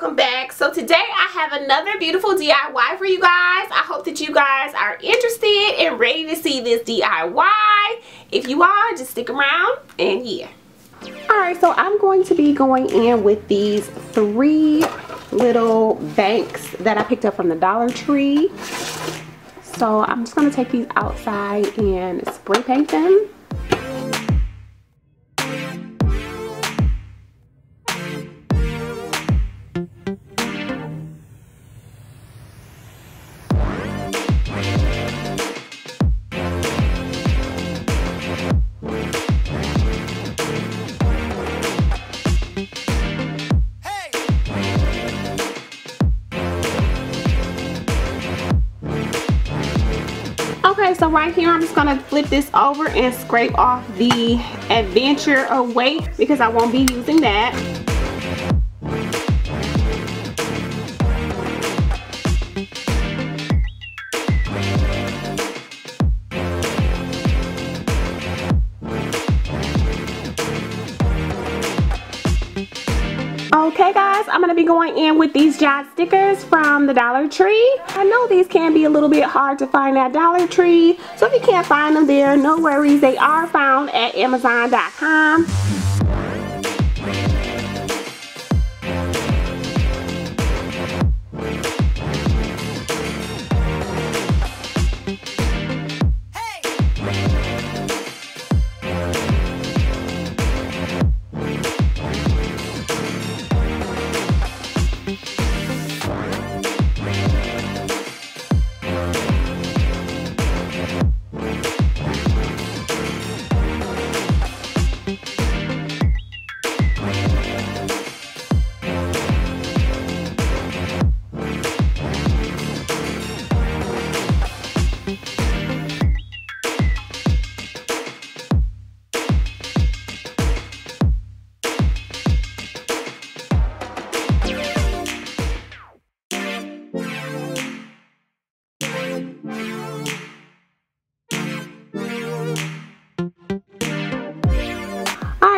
welcome back. So today I have another beautiful DIY for you guys. I hope that you guys are interested and ready to see this DIY. If you are, just stick around and yeah. Alright, so I'm going to be going in with these 3 little banks that I picked up from the Dollar Tree. So I'm just going to take these outside and spray paint them. Okay, so right here I'm just going to flip this over and scrape off the Adventure away because I won't be using that. Okay guys, I'm going to be going in with these Jot stickers from the Dollar Tree. I know these can be a little bit hard to find at Dollar Tree, so if you can't find them there, no worries, they are found at Amazon.com.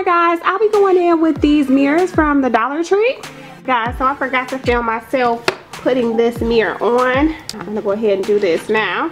Guys, I'll be going in with these mirrors from the Dollar Tree. Guys, so I forgot to film myself putting this mirror on. I'm gonna go ahead and do this now.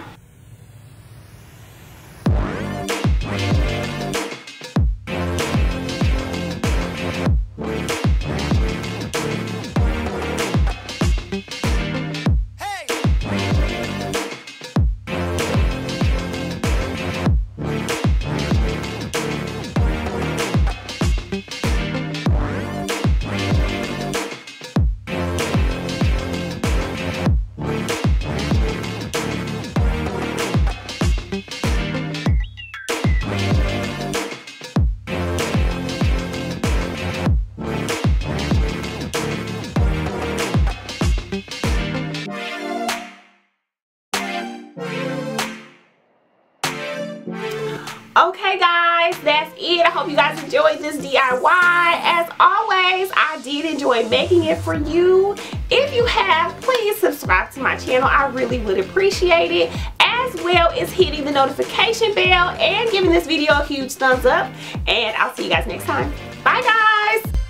Okay guys, that's it. I hope you guys enjoyed this DIY. As always, I did enjoy making it for you. If you have, please subscribe to my channel. I really would appreciate it. As well as hitting the notification bell and giving this video a huge thumbs up. And I'll see you guys next time. Bye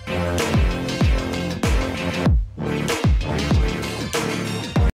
guys.